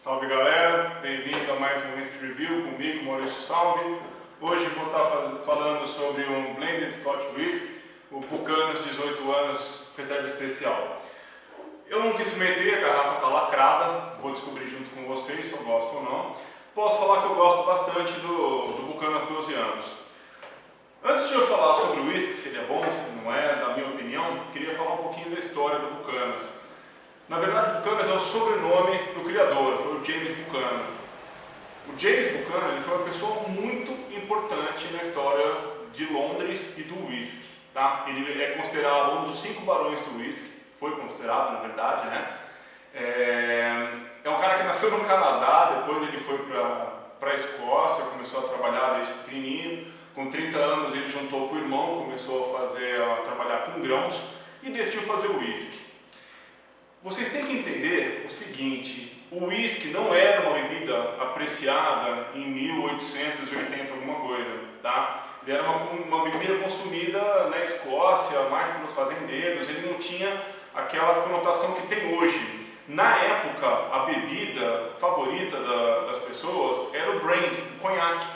Salve galera, bem-vindo a mais um Whisky Review comigo, Maurício Salve. Hoje vou estar falando sobre um Blended Scotch Whisky, o Buchanan 18 anos, reserva especial. Eu nunca experimentei, a garrafa está lacrada, vou descobrir junto com vocês se eu gosto ou não. Posso falar que eu gosto bastante do Buchanan 12 anos. Antes de eu falar sobre o whisky, se ele é bom, se ele não é, da minha opinião, queria falar um pouquinho da história do Buchanan. Na verdade, Buchanan é o sobrenome do criador, foi o James Buchanan. O James Buchanan ele foi uma pessoa muito importante na história de Londres e do whisky. Tá? Ele é considerado um dos 5 barões do whisky, foi considerado na verdade, né? É um cara que nasceu no Canadá, depois ele foi para a Escócia, começou a trabalhar desde pequenininho. Com 30 anos ele juntou com o irmão, começou a trabalhar com grãos e decidiu fazer o whisky. Vocês têm que entender o seguinte, o whisky não era uma bebida apreciada em 1880 alguma coisa, tá? Ele era uma bebida consumida na Escócia, mais pelos fazendeiros, ele não tinha aquela conotação que tem hoje. Na época, a bebida favorita das pessoas era o brandy, o conhaque,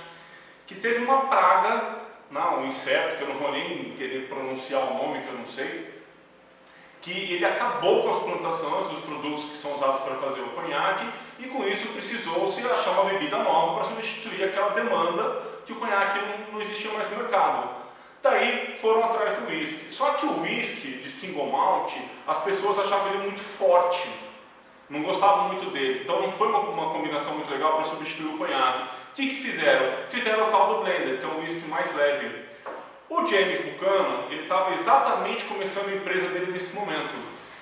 que teve uma praga, um inseto, que eu não vou nem querer pronunciar o nome, que eu não sei, que ele acabou com as plantações dos produtos que são usados para fazer o conhaque e com isso precisou-se achar uma bebida nova para substituir aquela demanda que o conhaque não existia mais no mercado. Daí foram atrás do whisky. Só que o whisky de single malt, as pessoas achavam ele muito forte, não gostavam muito dele, então não foi uma combinação muito legal para substituir o conhaque. O que fizeram? Fizeram o tal do blended, que é um whisky mais leve. O James Buchanan, ele estava exatamente começando a empresa dele nesse momento.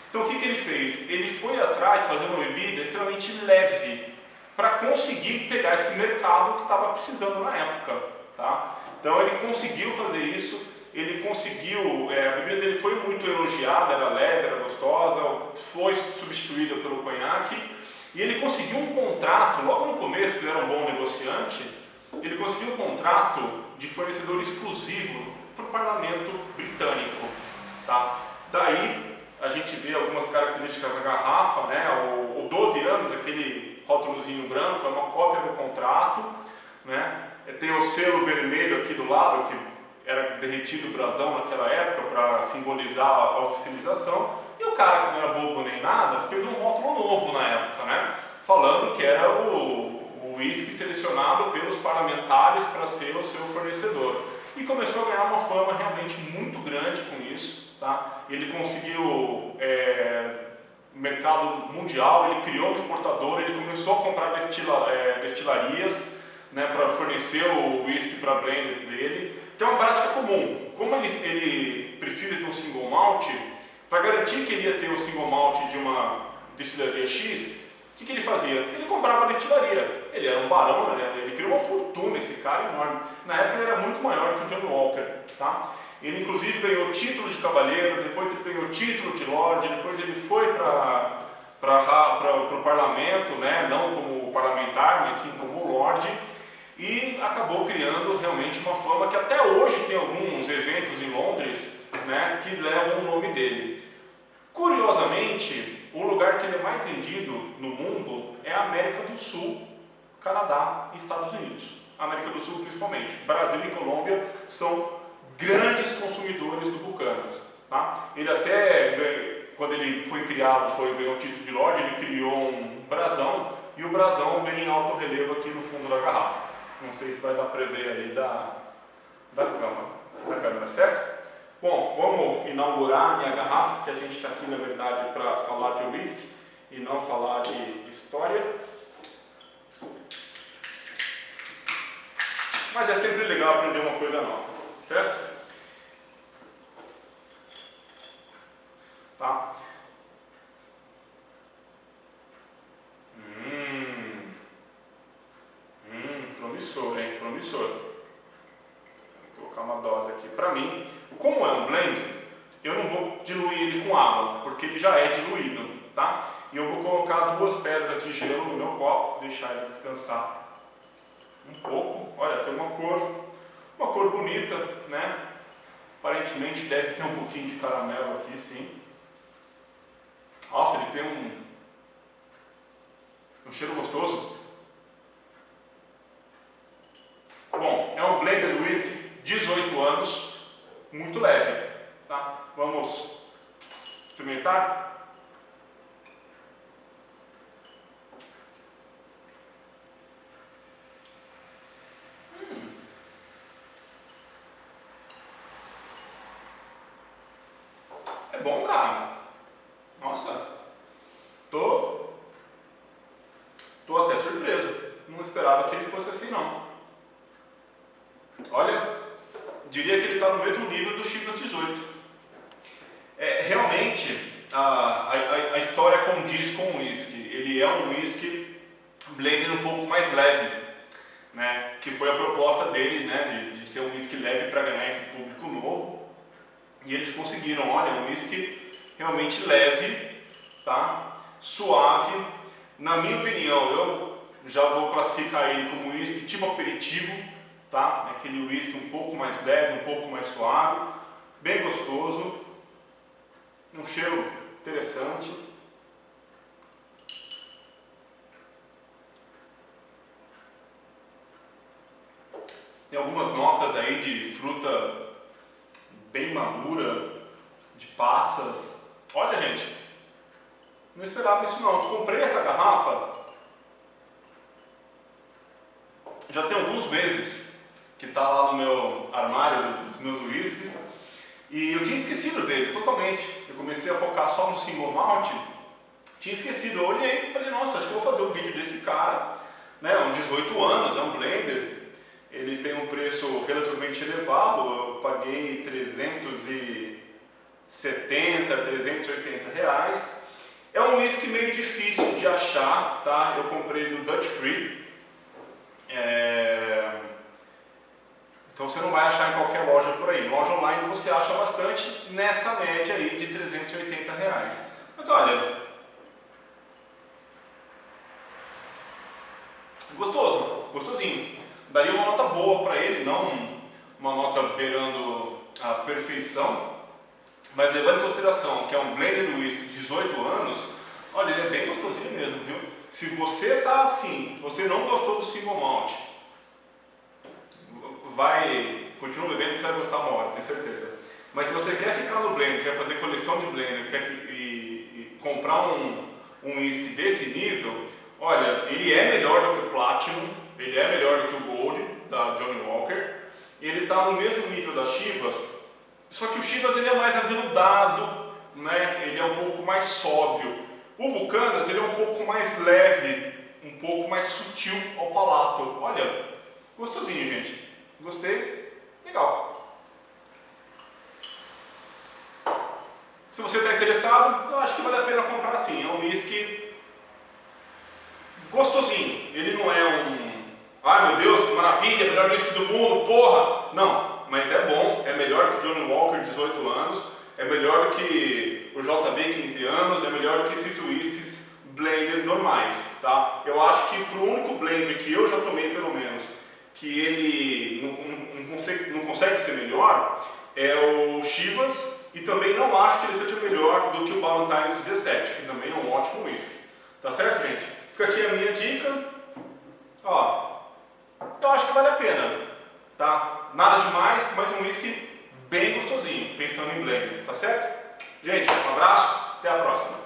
Então o que ele fez? Ele foi atrás de fazer uma bebida extremamente leve para conseguir pegar esse mercado que estava precisando na época. Tá? Então ele conseguiu fazer isso, ele conseguiu, a bebida dele foi muito elogiada, era leve, era gostosa, foi substituída pelo conhaque e ele conseguiu um contrato, logo no começo, que ele era um bom negociante, ele conseguiu um contrato de fornecedor exclusivo para o parlamento britânico. Tá? Daí a gente vê algumas características da garrafa, né? O 12 anos, aquele rótulozinho branco, é uma cópia do contrato, né? Tem o selo vermelho aqui do lado, que era derretido o brasão naquela época para simbolizar a oficialização, e o cara, que não era bobo nem nada, fez um rótulo novo na época, né? Falando que era o whisky selecionado pelos parlamentares para ser o seu fornecedor. E começou a ganhar uma fama realmente muito grande com isso. Tá? Ele conseguiu mercado mundial, ele criou um exportador, ele começou a comprar destilarias, né, para fornecer o whisky para a blend dele, que é uma prática comum. Como ele precisa ter um single malt, para garantir que ele ia ter o single malt de uma destilaria X, o que ele fazia? Ele comprava a destilaria. Ele era um barão, né? Ele criou uma fortuna, esse cara enorme. Na época ele era muito maior que o John Walker. Tá? Ele inclusive ganhou título de cavaleiro, depois ele ganhou título de lorde, depois ele foi para o parlamento, né? Não como parlamentar, mas sim como lorde. E acabou criando realmente uma fama que até hoje tem alguns eventos em Londres, né, que levam o nome dele. Curiosamente, o lugar que ele é mais vendido no mundo é a América do Sul, Canadá e Estados Unidos. América do Sul principalmente. Brasil e Colômbia são grandes consumidores do Buchanan. Tá? Ele até, quando ele foi criado, ganhou o título de Lorde, ele criou um brasão, e o brasão vem em alto relevo aqui no fundo da garrafa. Não sei se vai dar para ver aí da câmera, certo? Bom, vamos inaugurar a minha garrafa, que a gente está aqui na verdade para falar de whisky e não falar de história. Mas é sempre legal aprender uma coisa nova, certo? Tá? Promissor, hein? Promissor. Vou colocar uma dose aqui. Para mim, como é um blend, eu não vou diluir ele com água, porque ele já é diluído, tá? E eu vou colocar 2 pedras de gelo no meu copo, deixar ele descansar um pouco. Olha, tem uma cor bonita, né? Aparentemente deve ter um pouquinho de caramelo aqui, sim. Nossa, ele tem um Um cheiro gostoso. Bom, é um blended whisky, 18 anos, muito leve, tá? Vamos experimentar? É bom, cara. Nossa, tô até surpreso. Não esperava que ele fosse assim, não. Olha, diria que ele está no mesmo nível do Chivas 18. Realmente, a história condiz com o whisky. Ele é um whisky blended um pouco mais leve, né? Que foi a proposta dele, né? De ser um whisky leve para ganhar esse público novo. E eles conseguiram, olha, um whisky realmente leve, tá? Suave. Na minha opinião, eu já vou classificar ele como whisky tipo aperitivo, tá? Aquele whisky um pouco mais leve, um pouco mais suave, bem gostoso, um cheiro interessante. Tem algumas notas aí de fruta bem madura, de passas. Olha, gente, não esperava isso não. Eu comprei essa garrafa já tem alguns meses que está lá no meu armário dos meus whiskies e eu tinha esquecido dele totalmente. Eu comecei a focar só no single malt, tinha esquecido. Eu olhei e falei, nossa, acho que eu vou fazer um vídeo desse cara, né? Um 18 anos, é um blender, ele tem um preço relativamente elevado. Eu paguei 370, 380 reais. É um whisky meio difícil de achar, tá? Eu comprei no Dutch Free. Então você não vai achar em qualquer loja por aí. Loja online você acha bastante nessa média aí de 380 reais. Mas olha, gostoso, gostosinho. Daria uma nota boa para ele, não uma nota beirando a perfeição, mas levando em consideração que é um blended whisky de 18 anos, olha, ele é bem gostosinho mesmo, viu? Se você está afim, se você não gostou do single malt, continua bebendo que você vai gostar uma hora, tenho certeza. Mas se você quer ficar no blender, quer fazer coleção de blender, e comprar um whisky desse nível, olha, ele é melhor do que o Platinum, ele é melhor do que o Gold, da Johnnie Walker, ele está no mesmo nível das Chivas, só que o Chivas ele é mais aveludado, né? Ele é um pouco mais sóbrio. O Buchanan ele é um pouco mais leve, um pouco mais sutil ao palato. Olha, gostosinho, gente. Gostei, legal. Se você está interessado, eu acho que vale a pena comprar sim. É um whisky gostosinho. Ele não é um... ai meu Deus, que maravilha, melhor whisky do mundo, porra! Não, mas é bom, é melhor do que Johnnie Walker 18 anos, é melhor do que o JB 15 anos, é melhor do que esses whiskies blender normais, tá? Eu acho que pro único blender que eu já tomei pelo menos, que ele não consegue ser melhor, é o Chivas, e também não acho que ele seja melhor do que o Ballantines 17, que também é um ótimo whisky. Tá certo, gente? Fica aqui a minha dica. Ó, eu acho que vale a pena, tá? Nada demais, mas um whisky bem gostosinho, pensando em blender, tá certo? Gente, um abraço, até a próxima.